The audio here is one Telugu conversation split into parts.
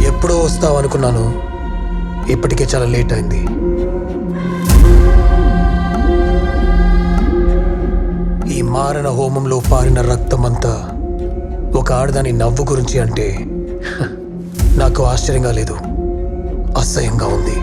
ఎప్పుడో వస్తావు అనుకున్నాను, ఇప్పటికే చాలా లేట్ అయింది. ఈ మారణ హోమంలో పారిన రక్తమంతా ఒక ఆడదాని నవ్వు గురించి అంటే నాకు ఆశ్చర్యంగా లేదు, అసహ్యంగా ఉంది.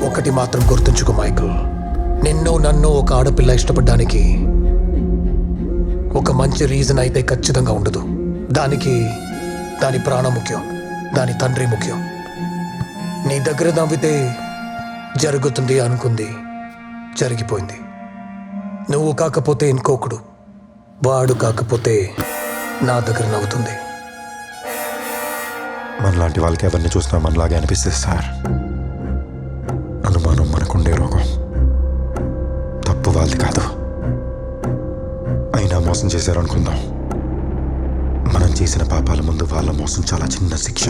ఒకటి మాత్రం గుర్తుంచుకో మైకల్, నిన్ను నన్ను ఒక ఆడపిల్ల ఇష్టపడ్డానికి ఒక మంచి రీజన్ అయితే ఖచ్చితంగా ఉండదు. దానికి దాని ప్రాణం ముఖ్యం, దాని తండ్రి ముఖ్యం. నీ దగ్గర నవ్వితే జరుగుతుంది అనుకుంది, జరిగిపోయింది. నువ్వు కాకపోతే ఇంకొకడు, వాడు కాకపోతే నా దగ్గర నవ్వుతుంది. మనలాంటి వాళ్ళకి ఎవరిని చూసినా మనలాగే అనిపిస్తుంది సార్. అనుమానం మనకుండే రోగం, తప్పు వాళ్ళది కాదు. అయినా మోసం చేశారు అనుకుందాం. మనం చేసిన పాపాల ముందు వాళ్ళ మోసం చాలా చిన్న శిక్ష.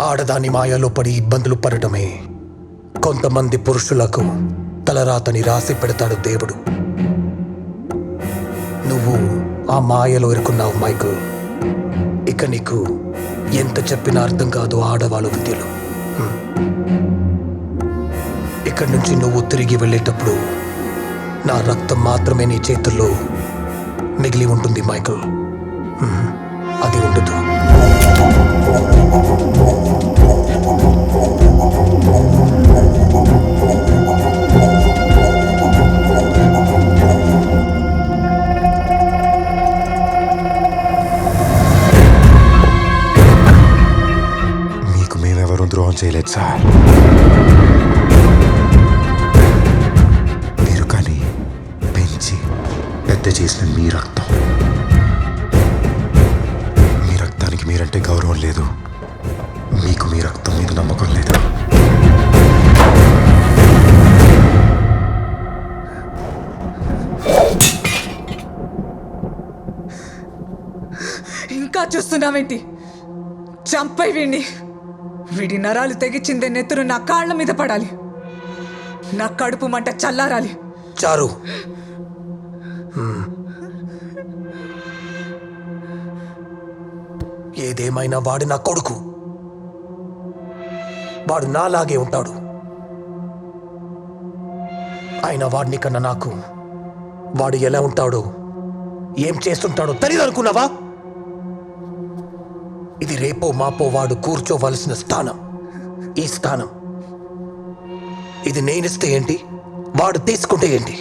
ఆడదాని మాయలో పడి ఇబ్బందులు పడటమే కొంతమంది పురుషులకు తలరాతని రాసి పెడతాడు దేవుడు. నువ్వు ఆ మాయలో ఇరుకున్నావు మైకల్. ఇక నీకు ఎంత చెప్పినా అర్థం కాదు ఆడవాళ్ళ విద్యలు. ఇక్కడి నుంచి నువ్వు తిరిగి వెళ్ళేటప్పుడు నా రక్తం మాత్రమే నీ చేతుల్లో మిగిలి ఉంటుంది మైకల్, అది ఉండదు. మీకు మేమెవరూ ద్రోహం చేయలేదు సార్. మీరు కానీ పెంచి పెద్ద చేసిన మీ రక్తం, మీ రక్తానికి మీరంటే గౌరవం లేదు. మీకు మీ రక్తం మీద నమ్మకం లేదు. ఇంకా చూస్తున్నావేంటి? చంపై వీడిని. వీడి నరాలు తెగిచిందే నెత్తురు నా కాళ్ళ మీద పడాలి. నా కడుపు మంట చల్లారాలి. చారు, ఏదేమైనా వాడు నా కొడుకు. వాడు నాలాగే ఉంటాడు. అయినా వాడిని కన్నా నాకు వాడు ఎలా ఉంటాడో, ఏం చేస్తుంటాడో తెలియదు అనుకున్నావా? ఇది రేపో మాపో వాడు కూర్చోవలసిన స్థానం. ఈ స్థానం ఇది నేనిస్తే ఏంటి, వాడు తీసుకుంటే ఏంటి?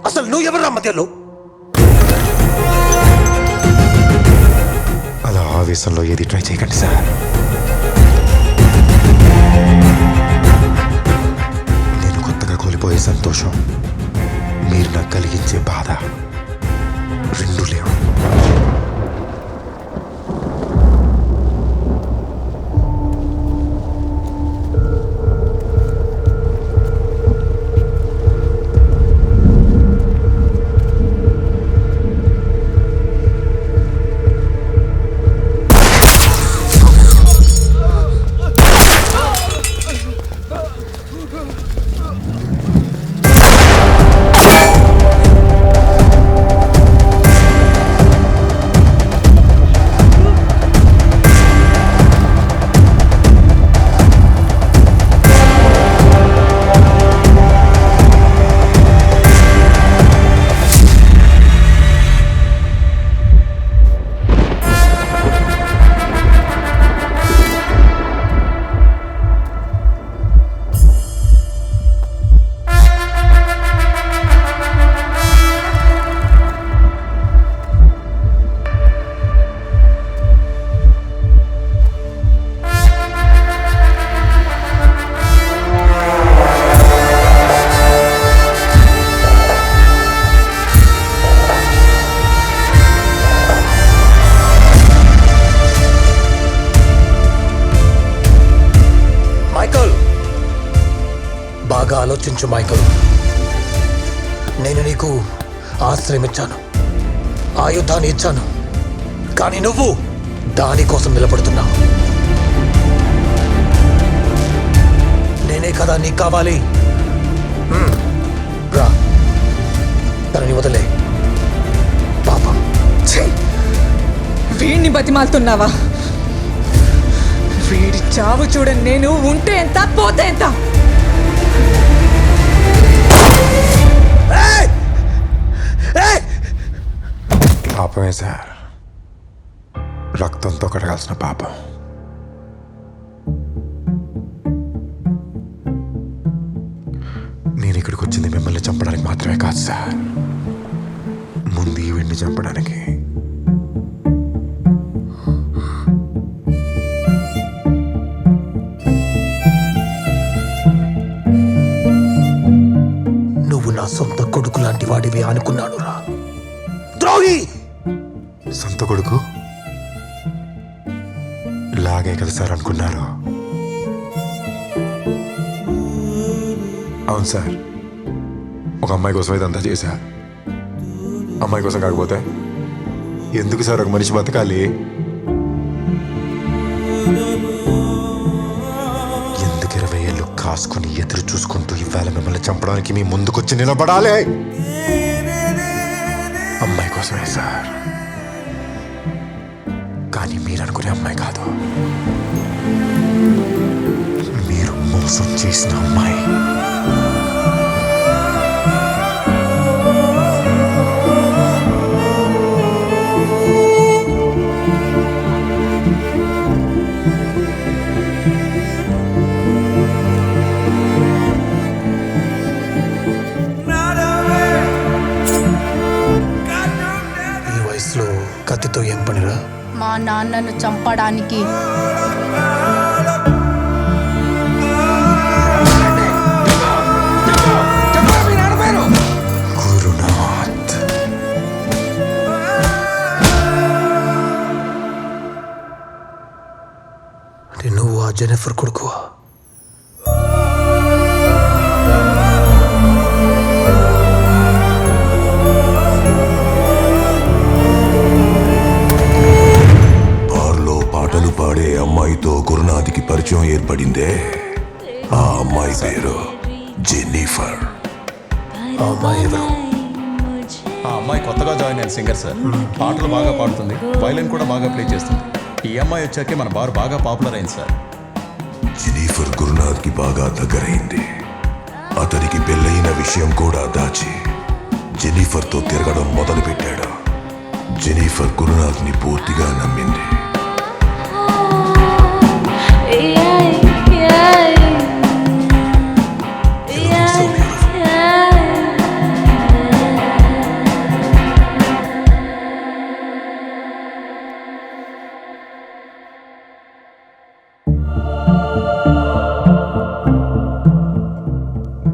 అసలు నువ్వు ఎవరు మధ్యలో? అలా ఆవేశంలో ఏది ట్రై చేయకండి సార్. నేను కొత్తగా కోల్పోయే సంతోషం, మీరు నాకు కలిగించే బాధ రెండు లేవు. బాగా ఆలోచించు మైకల్. నేను నీకు ఆశ్రయం ఇచ్చాను, ఆయుధాన్ని ఇచ్చాను, కానీ నువ్వు దానికోసం నిలబడుతున్నావు. నేనే కదా నీకు కావాలి. రా, తనని వదిలే. పాపం. ఛీ! వీడిని బతిమాలుతున్నావా? వీడి చావు చూడని నేను ఉంటే ఎంత పోతే ఎంత. పాపమే సార్, రక్తంతో కడగాల్సిన పాపం. నేను ఇక్కడికి వచ్చింది మిమ్మల్ని చంపడానికి మాత్రమే కాదు సార్, ముందు ఈవిడ్ని చంపడానికి. నువ్వు నా సొంత కొడుకు లాంటి వాడివి అనుకున్నాను రా ద్రోహి. సొంత కొడుకు లాగే కదా సార్ అనుకున్నారు. అవును సార్, ఒక అమ్మాయి కోసం ఇదంతా చేశా. అమ్మాయి కోసం కాకపోతే ఎందుకు సార్ ఒక మనిషి బతకాలి? ఎందుకు 20 ఏళ్ళు కాసుకొని ఎదురు చూసుకుంటూ ఇవాళ మిమ్మల్ని చంపడానికి మీ ముందుకొచ్చి నిలబడాలి? అమ్మాయి కోసమే సార్, కానీ మీరు అనుకునే అమ్మాయి కాదు, మీరు మోసం చేసిన అమ్మాయి. ఈ వయసులో కత్తితో ఏం పనిరా? మా నాన్నను చంపడానికి. గురునాథ్, అంటే నువ్వు ఆ జెనిఫర్ కొడుకువా? పాడే అమ్మాయితో గురునాథ్కి పరిచయం ఏర్పడిందే, ఆ అమ్మాయి పేరు జెన్నిఫర్. ఆ అమ్మాయి ఎవరు? ఆ అమ్మాయి కొత్తగా జాయిన్ అయిన సింగర్ సార్. పాటలు బాగా పాడుతుంది, వైలిన్ కూడా బాగా ప్లే చేస్తుంది. ఈ అమ్మాయి వచ్చాకే మన బార్ బాగా పాపులర్ అయింది సార్. జెన్నిఫర్ గురునాథ్కి బాగా దగ్గరైంది. అతనికి పెళ్ళయిన విషయం కూడా దాచి జెన్నిఫర్తో తిరగడం మొదలుపెట్టాడు. జెన్నిఫర్ గురునాథ్ని పూర్తిగా నమ్మింది.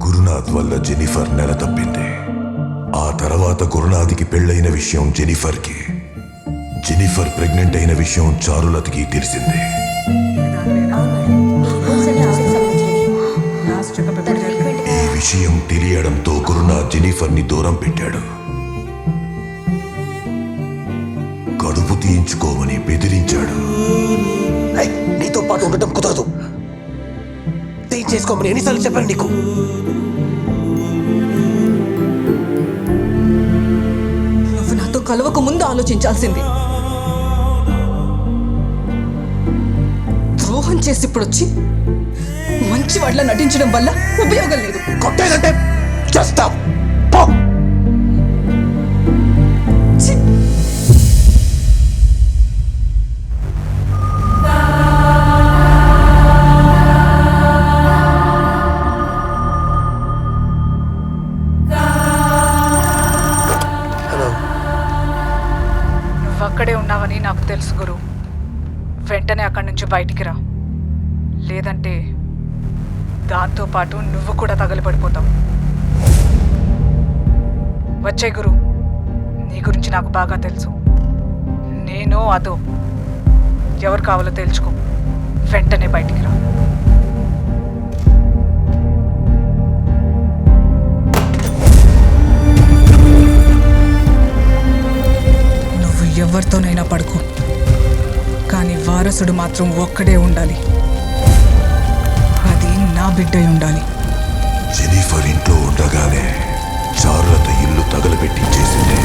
గురునాథ్ వల్ల జెన్నిఫర్ నెల తప్పింది. ఆ తర్వాత గురునాథ్కి పెళ్ళైన విషయం జెన్నిఫర్కి, జెన్నిఫర్ ప్రెగ్నెంట్ అయిన విషయం చారులతకి తెలిసింది. ఈ విషయం తెలియడంతో గురునాథ్ జెన్నిఫర్ని దూరం పెట్టాడు. కడుపు తీయించుకోమని బెదిరించాడు. నీతో పాటు ఉండటం కుదరదు. చేసుకోమని ఎన్నిసార్లు చెప్పాను నీకు? నువ్వు నాతో కలవక ముందు ఆలోచించాల్సింది. ద్రోహం చేసి ఇప్పుడు వచ్చి మంచి వాళ్ళ నటించడం వల్ల ఉపయోగం లేదు. కొట్టేదంటే చేస్తావు. అక్కడే ఉన్నావని నాకు తెలుసు గురు. వెంటనే అక్కడి నుంచి బయటికి రా, లేదంటే దాంతో పాటు నువ్వు కూడా తగలబడిపోతావు. వచ్చే గురు, నీ గురించి నాకు బాగా తెలుసు. నేను అదో ఎవరు కావాలో తెలుసుకో. వెంటనే బయటికి రా. ఎవరితోనైనా పడుకో, కానీ వారసుడు మాత్రం ఒక్కడే ఉండాలి. అది నా బిడ్డై ఉండాలి. జెనిఫర్ ఇంట్లో ఉండగానే చారులత ఇల్లు తగలబెట్టించేసింది.